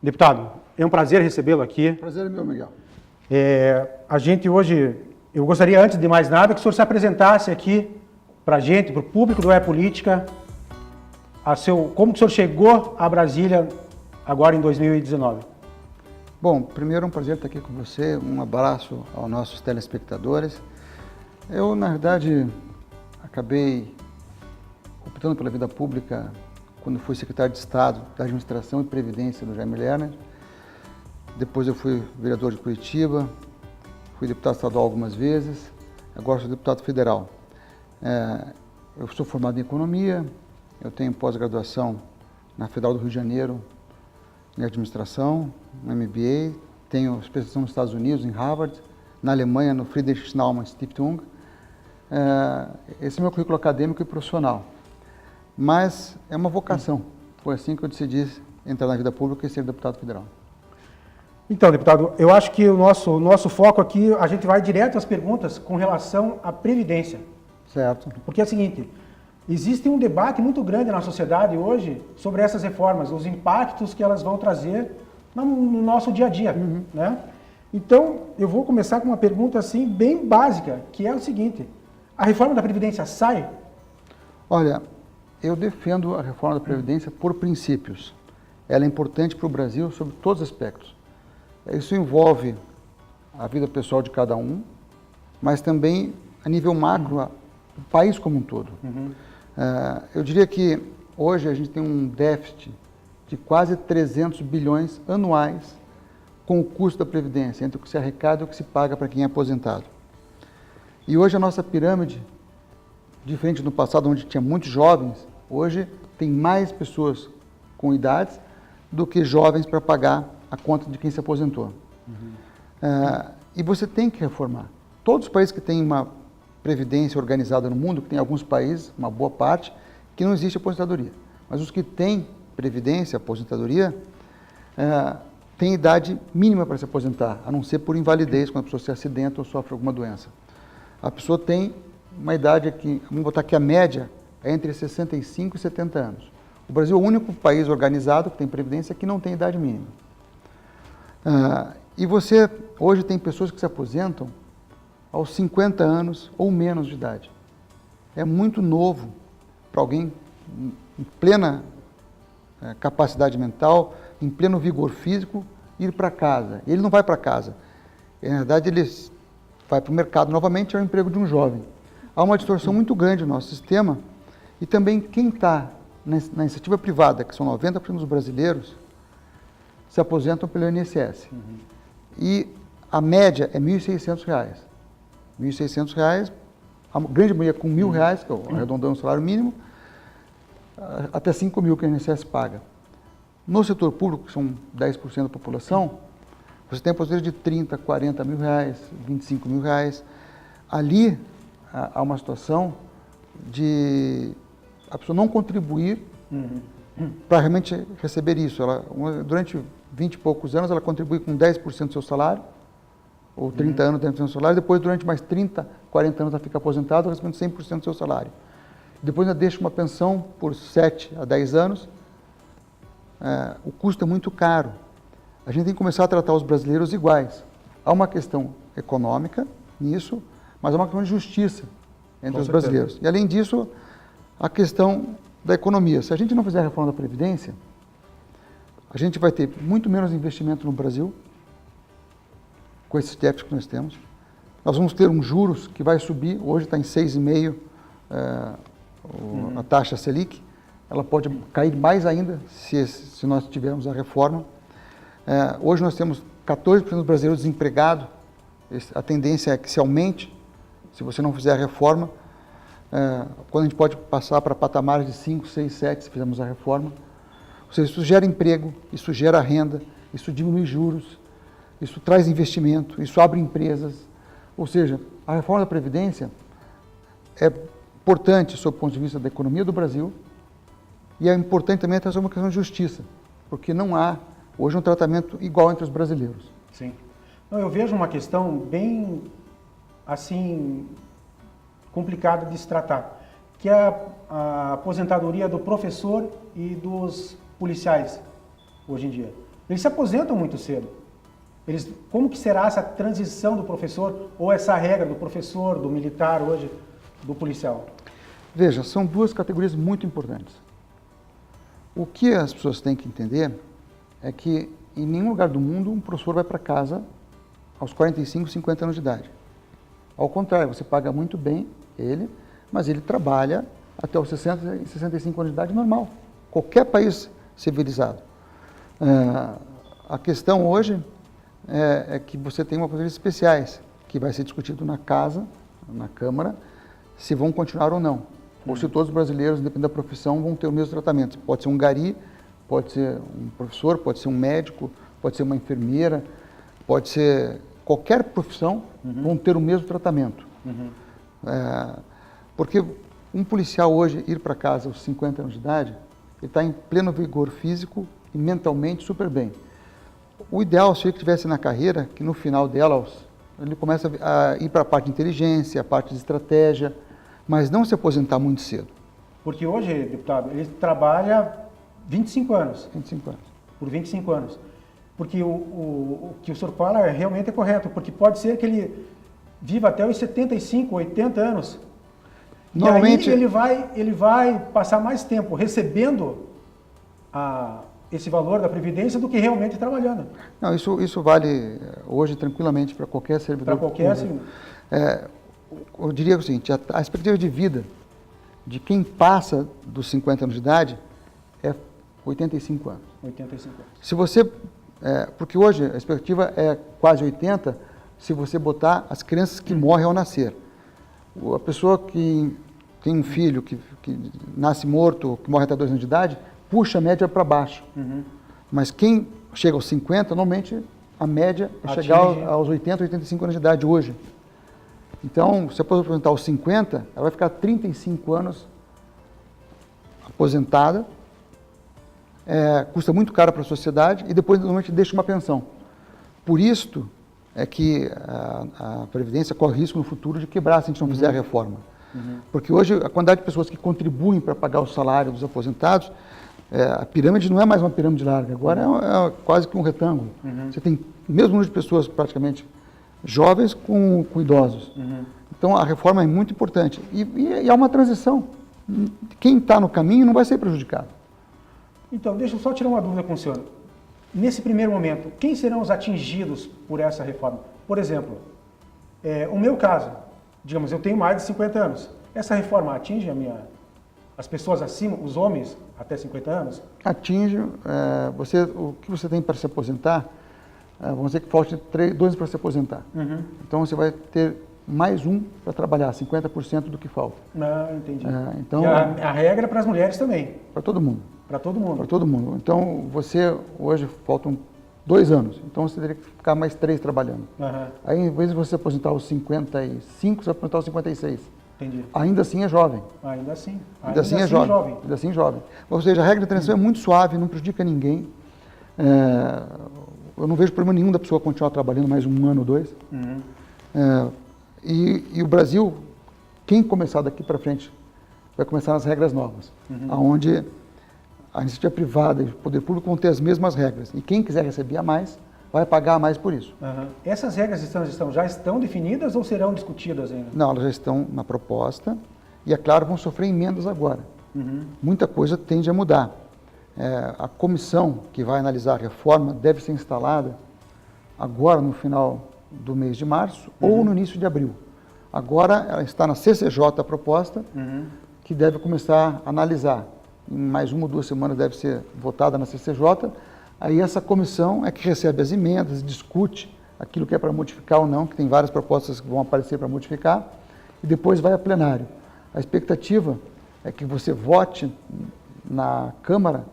Deputado, é um prazer recebê-lo aqui. Prazer é meu, Miguel. A gente hoje, eu gostaria, antes de mais nada, que o senhor se apresentasse aqui para a gente, para o público do É Política, como que o senhor chegou a Brasília agora em 2019. Bom, primeiro é um prazer estar aqui com você, um abraço aos nossos telespectadores. Eu, na verdade, acabei optando pela vida pública quando fui secretário de Estado da Administração e Previdência do Jaime Lerner. Depois eu fui vereador de Curitiba, fui deputado estadual algumas vezes, agora sou deputado federal. Eu sou formado em Economia, eu tenho pós-graduação na Federal do Rio de Janeiro em Administração, no MBA, tenho especialização nos Estados Unidos, em Harvard, na Alemanha, no Friedrich Naumann Stiftung. Esse é meu currículo acadêmico e profissional. Mas é uma vocação. Foi assim que eu decidi entrar na vida pública e ser deputado federal. Então, deputado, eu acho que o nosso foco aqui, a gente vai direto às perguntas com relação à Previdência. Certo. Porque é o seguinte, existe um debate muito grande na sociedade hoje sobre essas reformas, os impactos que elas vão trazer no nosso dia a dia, né? Então, eu vou começar com uma pergunta assim bem básica, que é o seguinte: a reforma da Previdência sai? Olha, eu defendo a reforma da Previdência por princípios. Ela é importante para o Brasil sob todos os aspectos. Isso envolve a vida pessoal de cada um, mas também a nível macro, o país como um todo. Eu diria que hoje a gente tem um déficit de quase 300 bilhões anuais com o custo da Previdência, entre o que se arrecada e o que se paga para quem é aposentado. E hoje a nossa pirâmide, diferente do passado onde tinha muitos jovens, hoje tem mais pessoas com idades do que jovens para pagar a conta de quem se aposentou. E você tem que reformar. Todos os países que têm uma previdência organizada no mundo, que tem alguns países, uma boa parte, que não existe aposentadoria. Mas os que têm previdência, aposentadoria, têm idade mínima para se aposentar, a não ser por invalidez, quando a pessoa se acidenta ou sofre alguma doença. A pessoa tem uma idade aqui, vamos botar que a média é entre 65 e 70 anos. O Brasil é o único país organizado que tem previdência que não tem idade mínima. E você, hoje tem pessoas que se aposentam aos 50 anos ou menos de idade. É muito novo para alguém em plena capacidade mental, em pleno vigor físico, ir para casa. Ele não vai para casa. Na verdade, ele vai para o mercado novamente, é o emprego de um jovem. Há uma distorção muito grande no nosso sistema e também quem está na iniciativa privada, que são 90% dos brasileiros, se aposentam pelo INSS. E a média é R$ 1.600. R$ 1.600, a grande maioria com R$ 1.000, que é arredondando o salário mínimo, até R$ 5.000 que o INSS paga. No setor público, que são 10% da população, você tem aposentadoria de R$ 30, R$ 40 mil, R$ 25 mil. Ali há uma situação de a pessoa não contribuir para realmente receber isso. Durante 20 e poucos anos, ela contribui com 10% do seu salário, ou 30 anos dentro do seu salário, depois durante mais 30, 40 anos ela fica aposentada, recebendo 100% do seu salário. Depois ela deixa uma pensão por 7 a 10 anos, o custo é muito caro. A gente tem que começar a tratar os brasileiros iguais. Há uma questão econômica nisso, mas há uma questão de justiça entre os brasileiros. E além disso, a questão da economia. Se a gente não fizer a reforma da Previdência, a gente vai ter muito menos investimento no Brasil, com esses déficits que nós temos. Nós vamos ter um juros que vai subir, hoje está em 6,5%, a taxa Selic, ela pode cair mais ainda se nós tivermos a reforma. Hoje nós temos 14% dos brasileiros desempregados, a tendência é que se aumente, se você não fizer a reforma, quando a gente pode passar para patamares de 5, 6, 7, se fizermos a reforma. Ou seja, isso gera emprego, isso gera renda, isso diminui juros, isso traz investimento, isso abre empresas. Ou seja, a reforma da Previdência é importante sob o ponto de vista da economia do Brasil e é importante também trazer uma questão de justiça, porque não há hoje um tratamento igual entre os brasileiros. Sim. Não, eu vejo uma questão bem, assim, complicada de se tratar, que é a aposentadoria do professor e dos policiais, hoje em dia. eles se aposentam muito cedo. Como que será essa transição do professor, ou essa regra do professor, do militar hoje, do policial? Veja, são duas categorias muito importantes. O que as pessoas têm que entender é que em nenhum lugar do mundo um professor vai para casa aos 45, 50 anos de idade. Ao contrário, você paga muito bem ele, mas ele trabalha até os 60 e 65 anos de idade normal. Qualquer país civilizado. A questão hoje é que você tem poderes especiais, que vai ser discutido na casa, na Câmara, se vão continuar ou não. Ou se todos os brasileiros, independente da profissão, vão ter o mesmo tratamento. Pode ser um gari, pode ser um professor, pode ser um médico, pode ser uma enfermeira, pode ser qualquer profissão, vão ter o mesmo tratamento. Porque um policial hoje ir para casa aos 50 anos de idade, ele está em pleno vigor físico e mentalmente super bem. O ideal, se ele estivesse na carreira, que no final dela, ele começa a ir para a parte de inteligência, a parte de estratégia, mas não se aposentar muito cedo. Porque hoje, deputado, ele trabalha 25 anos. 25 anos. Por 25 anos. Porque o que o senhor fala realmente é correto, porque pode ser que ele viva até os 75, 80 anos. Normalmente, e aí ele vai passar mais tempo recebendo esse valor da Previdência do que realmente trabalhando. Não, isso vale hoje tranquilamente para qualquer servidor público. Eu diria o seguinte, a expectativa de vida de quem passa dos 50 anos de idade é 85 anos. 85 anos. Se você, porque hoje a expectativa é quase 80, se você botar as crianças que morrem ao nascer. A pessoa que tem um filho que nasce morto, que morre até 2 anos de idade, puxa a média para baixo. Mas quem chega aos 50, normalmente a média é chegar aos 80, 85 anos de idade hoje. Então, se a pessoa aposentar aos 50, ela vai ficar 35 anos aposentada, custa muito caro para a sociedade e depois normalmente deixa uma pensão. Por isto é que a Previdência corre risco no futuro de quebrar se a gente não fizer a reforma. Porque hoje a quantidade de pessoas que contribuem para pagar o salário dos aposentados, a pirâmide não é mais uma pirâmide larga, agora é quase que um retângulo. Você tem o mesmo número de pessoas praticamente jovens com idosos. Então a reforma é muito importante e há uma transição. Quem está no caminho não vai ser prejudicado. Então, deixa eu só tirar uma dúvida com o senhor. Nesse primeiro momento, quem serão os atingidos por essa reforma? Por exemplo, o meu caso, digamos, eu tenho mais de 50 anos. Essa reforma atinge as pessoas acima, os homens até 50 anos? Atinge. O que você tem para se aposentar, vamos dizer que falte 2 anos para se aposentar. Então você vai ter mais um para trabalhar, 50% do que falta. Entendi. Então, e a regra é para as mulheres também? Para todo mundo. Para todo mundo? Para todo mundo. Então, hoje faltam 2 anos, então você teria que ficar mais 3 trabalhando. Aí, em vez de você aposentar aos 55, você vai aposentar aos 56. Entendi. Ainda assim é jovem. Ainda assim é jovem. Ainda assim jovem. Ou seja, a regra de transição é muito suave, não prejudica ninguém. Eu não vejo problema nenhum da pessoa continuar trabalhando mais 1 ano ou 2. E o Brasil, quem começar daqui para frente, vai começar nas regras novas, onde a iniciativa privada e o poder público vão ter as mesmas regras. E quem quiser receber a mais, vai pagar a mais por isso. Essas regras de transição já estão definidas ou serão discutidas ainda? Não, elas já estão na proposta e, é claro, vão sofrer emendas agora. Muita coisa tende a mudar. A comissão que vai analisar a reforma deve ser instalada agora no final do mês de março ou no início de abril. Agora ela está na CCJ a proposta, que deve começar a analisar. Em mais 1 ou 2 semanas deve ser votada na CCJ. Aí essa comissão é que recebe as emendas, discute aquilo que é para modificar ou não, que tem várias propostas que vão aparecer para modificar, e depois vai a plenário. A expectativa é que você vote na Câmara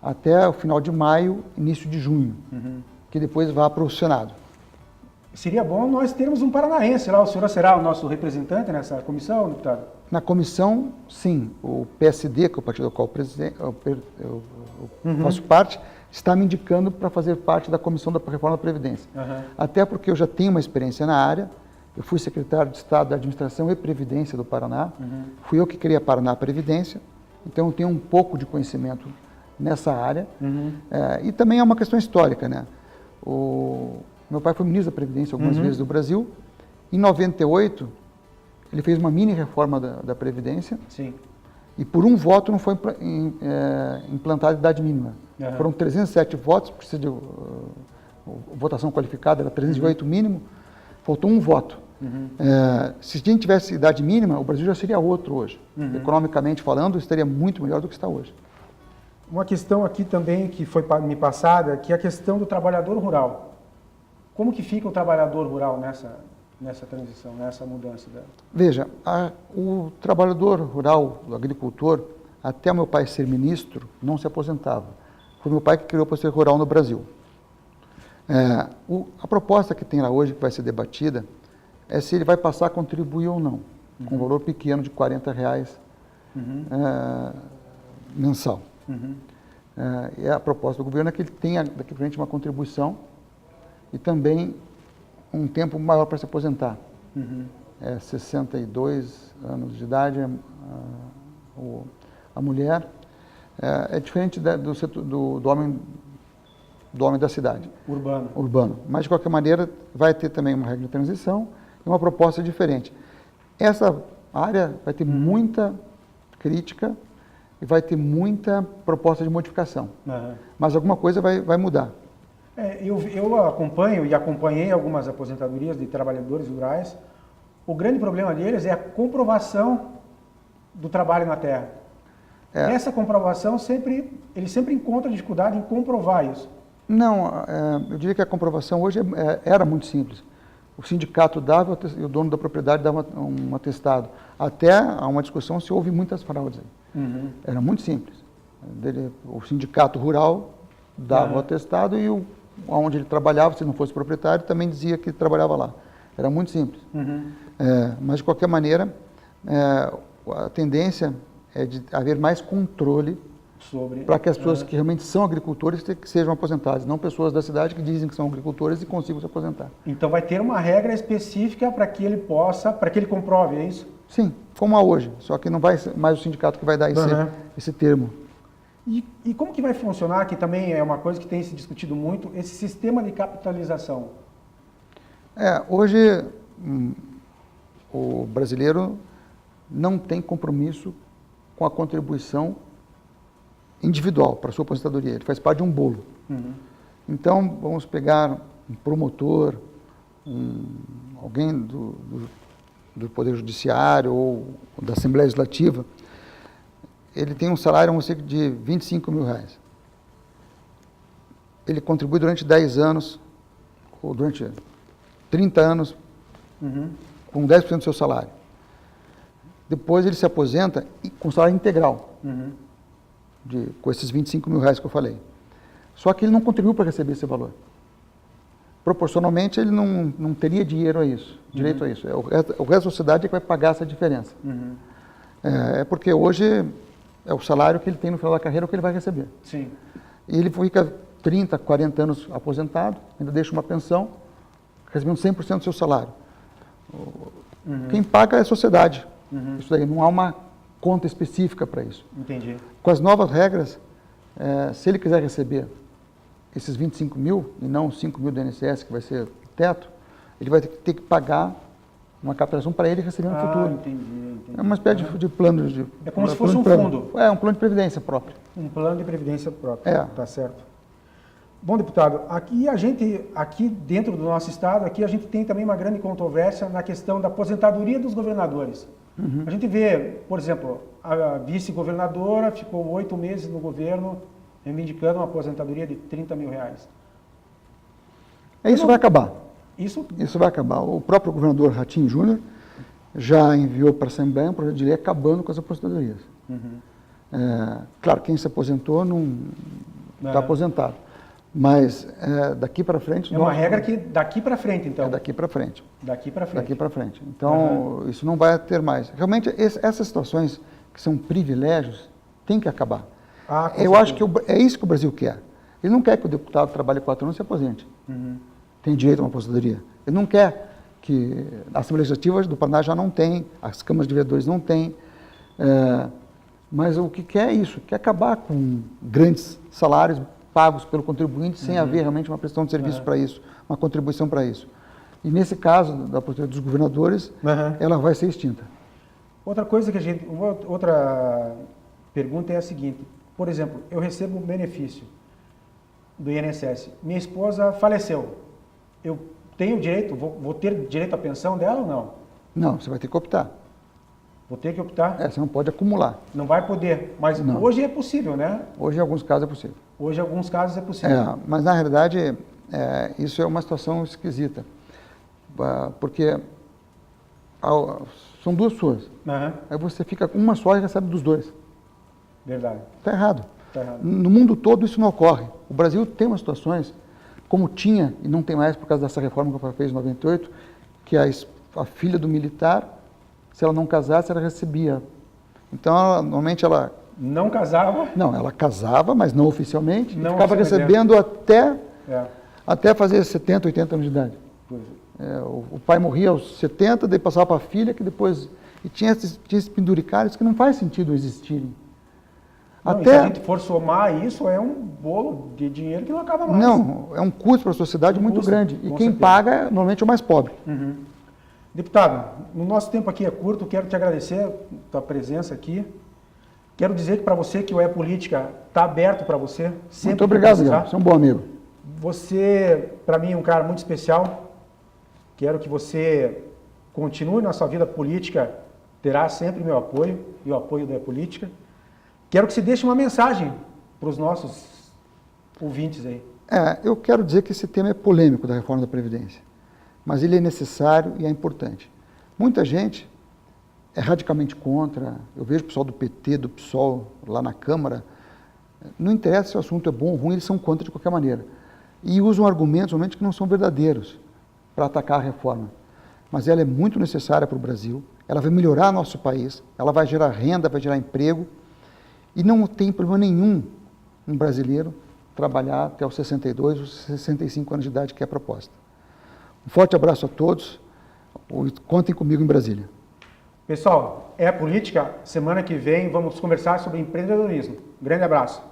até o final de maio, início de junho, que depois vá para o Senado. Seria bom nós termos um paranaense lá. O senhor será o nosso representante nessa comissão, deputado? Na comissão, sim. O PSD, que é o partido do qual eu faço parte, está me indicando para fazer parte da Comissão da Reforma da Previdência. Até porque eu já tenho uma experiência na área. Eu fui secretário de Estado da Administração e Previdência do Paraná. Fui eu que criei a Paraná Previdência. Então, eu tenho um pouco de conhecimento nessa área. E também é uma questão histórica, né? Meu pai foi ministro da Previdência algumas vezes do Brasil. Em 98, ele fez uma mini reforma da Previdência. Sim. E por um voto não foi implantada a idade mínima. Foram 307 votos, precisa de votação qualificada, era 308 mínimo, faltou um voto. Se a gente tivesse idade mínima, o Brasil já seria outro hoje. Economicamente falando, estaria muito melhor do que está hoje. Uma questão aqui também que foi me passada, que é a questão do trabalhador rural. Como que fica o trabalhador rural nessa transição, nessa mudança dela? Veja, o trabalhador rural, o agricultor, até o meu pai ser ministro, não se aposentava. Foi meu pai que criou o Poder Rural no Brasil. A proposta que tem lá hoje, que vai ser debatida, é se ele vai passar a contribuir ou não, com um valor pequeno de R$40 mensal. E a proposta do governo é que ele tenha daqui para frente uma contribuição e também um tempo maior para se aposentar. 62 anos de idade a mulher. É diferente do homem da cidade. Urbano. Mas, de qualquer maneira, vai ter também uma regra de transição e uma proposta diferente. Essa área vai ter muita crítica e vai ter muita proposta de modificação. Mas alguma coisa vai mudar. Eu acompanho e acompanhei algumas aposentadorias de trabalhadores rurais. O grande problema deles é a comprovação do trabalho na terra. Essa comprovação, ele sempre encontra dificuldade em comprovar isso. Não, eu diria que a comprovação hoje era muito simples. O sindicato dava e o dono da propriedade dava um atestado. Até há uma discussão se houve muitas fraudes. Era muito simples. O sindicato rural dava o atestado e onde ele trabalhava, se não fosse proprietário, também dizia que trabalhava lá. Era muito simples. Mas, de qualquer maneira, a tendência é de haver mais controle para que as pessoas que realmente são agricultores que sejam aposentadas, não pessoas da cidade que dizem que são agricultores e consigam se aposentar. Então vai ter uma regra específica para que ele possa, para que ele comprove, é isso? Sim, como há hoje, só que não vai ser mais o sindicato que vai dar esse termo. E como que vai funcionar, que também é uma coisa que tem se discutido muito, esse sistema de capitalização? Hoje o brasileiro não tem compromisso com a contribuição individual para a sua aposentadoria, ele faz parte de um bolo. Então, vamos pegar um promotor, alguém do Poder Judiciário ou da Assembleia Legislativa, ele tem um salário, vamos dizer, de R$25.000. Ele contribui durante 10 anos, ou durante 30 anos, com 10% do seu salário. Depois ele se aposenta com salário integral, com esses R$25.000 que eu falei. Só que ele não contribuiu para receber esse valor. Proporcionalmente, ele não teria direito a isso. O resto da sociedade é que vai pagar essa diferença. Porque hoje é o salário que ele tem no final da carreira o que ele vai receber. Sim. E ele fica 30, 40 anos aposentado, ainda deixa uma pensão, recebendo 100% do seu salário. Quem paga é a sociedade. Isso daí, não há uma conta específica para isso. Entendi. Com as novas regras, se ele quiser receber esses 25.000 e não os 5.000 do INSS, que vai ser o teto, ele vai ter que pagar uma capitalização para ele receber no futuro. Entendi. É uma espécie de plano. É como se fosse um fundo. Um plano de previdência próprio. Um plano de previdência próprio. Tá certo. Bom, deputado, aqui dentro do nosso estado, a gente tem também uma grande controvérsia na questão da aposentadoria dos governadores. A gente vê, por exemplo, a vice-governadora ficou 8 meses no governo reivindicando uma aposentadoria de R$30.000. Isso vai acabar. Isso vai acabar. O próprio governador Ratinho Júnior já enviou para a Assembleia um projeto de lei acabando com as aposentadorias. Claro, quem se aposentou não está aposentado. Mas daqui para frente... É uma regra que daqui para frente, então. Daqui para frente. Daqui para frente. Daqui para frente. Então, isso não vai ter mais. Realmente, essas situações que são privilégios têm que acabar. Eu acho que é isso que o Brasil quer. Ele não quer que o deputado trabalhe 4 anos e se aposente. Tem direito a uma aposentadoria. Ele não quer que... A Assembleia Legislativa do Paraná já não tem, as câmaras de vereadores não têm. Mas o que quer é isso, quer acabar com grandes salários pagos pelo contribuinte sem haver realmente uma prestação de serviço para isso, uma contribuição para isso. E nesse caso da aposentadoria dos governadores, ela vai ser extinta. Outra coisa que outra pergunta é a seguinte, por exemplo, eu recebo um benefício do INSS, minha esposa faleceu, eu tenho direito, vou ter direito à pensão dela ou não? Não, você vai ter que optar. Vou ter que optar? Você não pode acumular. Não vai poder, mas Não. Hoje é possível, né? Hoje, em alguns casos, é possível. Hoje, em alguns casos, é possível. Mas, na realidade, isso é uma situação esquisita. Porque são duas suas. Aí você fica com uma só e recebe dos dois. Verdade. Está errado. Tá errado. No mundo todo isso não ocorre. O Brasil tem umas situações, como tinha, e não tem mais por causa dessa reforma que o papai fez em 98, que a filha do militar, se ela não casasse, ela recebia. Então, normalmente ela... Não casava? Não, ela casava, mas não oficialmente, Não e ficava recebendo até fazer 70, 80 anos de idade. O pai morria aos 70, daí passava para a filha, que depois... E tinha esses penduricários que não faz sentido existirem. Não, se a gente for somar isso, é um bolo de dinheiro que não acaba mais. Não, é um custo para a sociedade muito grande. E quem paga, normalmente, é o mais pobre. Deputado, no nosso tempo aqui é curto, quero te agradecer a tua presença aqui. Quero dizer que para você que o É Política está aberto para você. Muito obrigado, Léo. Você é um bom amigo. Você, para mim, é um cara muito especial. Quero que você continue na sua vida política, terá sempre meu apoio e o apoio da É Política. Quero que você deixe uma mensagem para os nossos ouvintes aí. Eu quero dizer que esse tema é polêmico da reforma da Previdência, mas ele é necessário e é importante. Muita gente é radicalmente contra, eu vejo o pessoal do PT, do PSOL lá na Câmara, não interessa se o assunto é bom ou ruim, eles são contra de qualquer maneira. E usam argumentos, realmente, que não são verdadeiros para atacar a reforma. Mas ela é muito necessária para o Brasil, ela vai melhorar nosso país, ela vai gerar renda, vai gerar emprego, e não tem problema nenhum um brasileiro trabalhar até os 62 ou 65 anos de idade, que é a proposta. Um forte abraço a todos, contem comigo em Brasília. Pessoal, É Política, semana que vem vamos conversar sobre empreendedorismo. Grande abraço.